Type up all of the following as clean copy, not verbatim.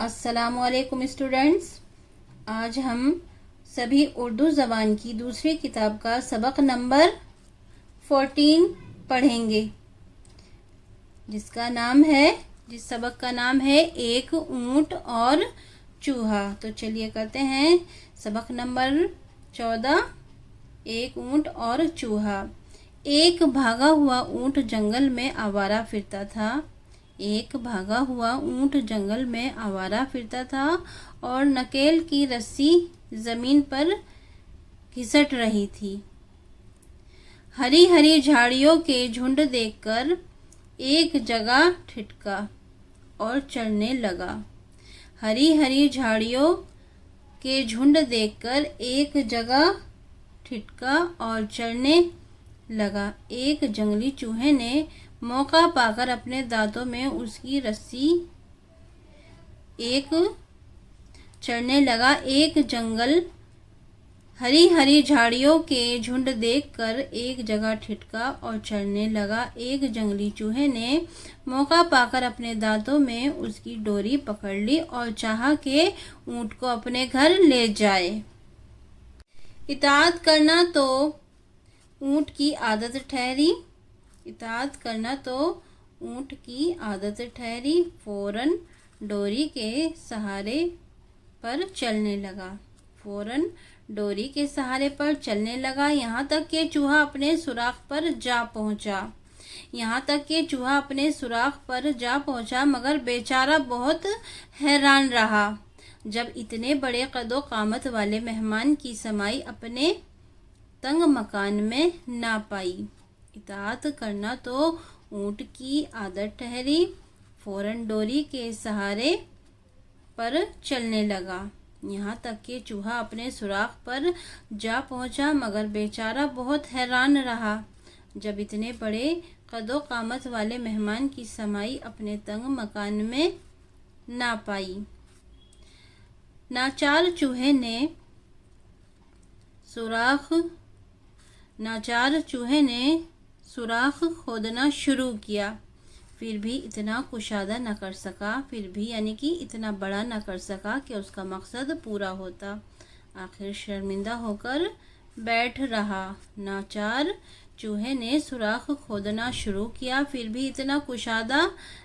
السلام علیکم اسٹوڈنٹس، آج ہم سبھی اردو زبان کی دوسری کتاب کا سبق نمبر 14 پڑھیں گے، جس سبق کا نام ہے ایک اونٹ اور چوہا۔ تو چلیے کرتے ہیں سبق نمبر 14، ایک اونٹ اور چوہا۔ ایک بھاگا ہوا اونٹ جنگل میں آوارہ پھرتا تھا۔ ایک بھاگا ہوا اونٹ جنگل میں آوارہ پھرتا تھا اور نکیل کی رسی زمین پر گھسٹ رہی تھی۔ ہری ہری جھاڑیوں کے جھنڈ دیکھ کر ایک جگہ ٹھٹکا اور چلنے لگا۔ ہری ہری جھاڑیوں کے جھنڈ دیکھ کر ایک جگہ ٹھٹکا اور چلنے لگا۔ ایک جنگلی چوہے نے موقع پا کر اپنے دانتوں میں اس کی رسی چڑھنے لگا۔ ہری ہری جھاڑیوں کے جھنڈ دیکھ کر ایک جگہ ٹھٹکا اور چلنے لگا۔ ایک جنگلی چوہے نے موقع پا کر اپنے دانتوں میں اس کی ڈوری پکڑ لی اور چاہا کہ اونٹ کو اپنے گھر لے جائے۔ اطاعت کرنا تو اونٹ کی عادت ٹھہری۔ فوراً ڈوری کے سہارے پر چلنے لگا یہاں تک کہ چوہا اپنے سوراخ پر جا پہنچا مگر بیچارہ بہت حیران رہا جب اتنے بڑے قد و قامت والے مہمان کی سمائی اپنے تنگ مکان میں نہ پائی۔ اطاعت کرنا تو اونٹ کی عادت ٹھہری، فوراً ڈوری کے سہارے پر چلنے لگا یہاں تک کہ چوہا اپنے سوراخ پر جا پہنچا مگر بیچارہ بہت حیران رہا جب اتنے بڑے قد و قامت والے مہمان کی سمائی اپنے تنگ مکان میں نہ پائی۔ ناچار چوہے نے سوراخ کھودنا شروع کیا، پھر بھی اتنا بڑا نہ کر سکا کہ اس کا مقصد پورا ہوتا۔ آخر شرمندہ ہو کر بیٹھ رہا۔ ناچار چوہے نے سوراخ کھودنا شروع کیا، پھر بھی اتنا کشادہ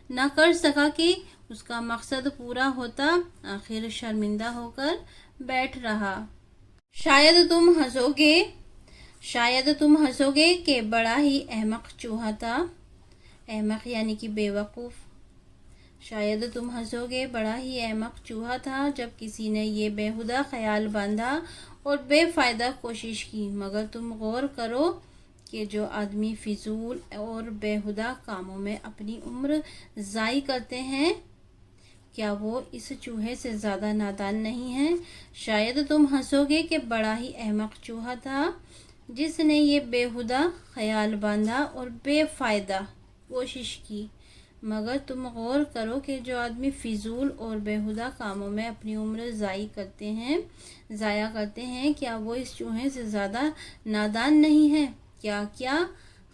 نہ کر سکا کہ اس کا مقصد پورا ہوتا۔ آخر شرمندہ ہو کر بیٹھ رہا۔ شاید تم ہنسو گے کہ بڑا ہی احمق چوہا تھا۔ احمق یعنی کہ بیوقوف۔ شاید تم ہنسو گے، بڑا ہی احمق چوہا تھا جب کسی نے یہ بیہودہ خیال باندھا اور بے فائدہ کوشش کی، مگر تم غور کرو کہ جو آدمی فضول اور بیہودہ کاموں میں اپنی عمر ضائع کرتے ہیں، کیا وہ اس چوہے سے زیادہ نادان نہیں ہیں؟ شاید تم ہنسو گے کہ بڑا ہی احمق چوہا تھا جس نے یہ بیہودہ خیال باندھا اور بے فائدہ کوشش کی، مگر تم غور کرو کہ جو آدمی فضول اور بیہودہ کاموں میں اپنی عمر ضائع کرتے ہیں، کیا وہ اس چوہے سے زیادہ نادان نہیں ہیں؟ کیا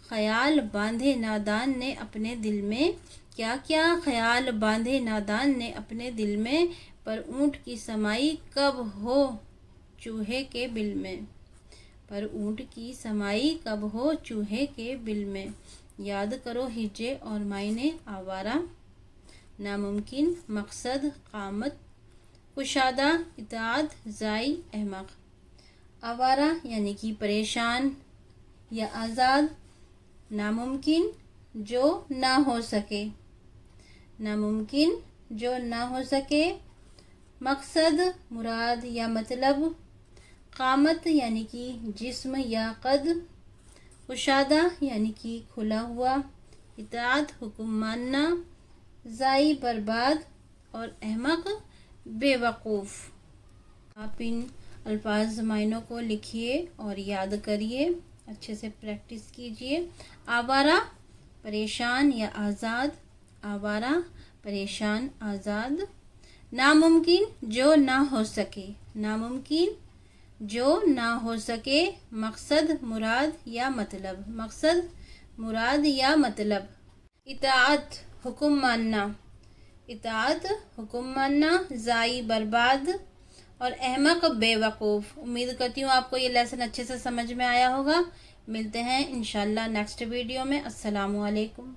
خیال باندھے نادان نے اپنے دل میں، پر اونٹ کی سمائی کب ہو چوہے کے بل میں۔ یاد کرو ہجے اور معنی: آوارہ، ناممکن، مقصد، قامت، کشادہ، اطاعت، ضائع، احمق۔ آوارہ یعنی کہ پریشان یا آزاد، ناممکن جو نہ ہو سکے، مقصد مراد یا مطلب، قامت یعنی کہ جسم یا قد، کشادہ یعنی کہ کھلا ہوا، اطاعت حکم ماننا، ضائع برباد اور احمق بے وقوف۔ آپ ان الفاظ معنوں کو لکھیے اور یاد کریے، اچھے سے پریکٹس کیجیے۔ آوارہ، پریشان یا آزاد، آوارہ، پریشان، آزاد۔ ناممکن جو نہ ہو سکے، مقصد مراد یا مطلب، اطاعت حکم ماننا، اطاعت حکم ماننا، ضائی برباد، اور احمق بے وقوف۔ امید کرتی ہوں آپ کو یہ لیسن اچھے سے سمجھ میں آیا ہوگا۔ ملتے ہیں انشاءاللہ نیکسٹ ویڈیو میں۔ السلام علیکم۔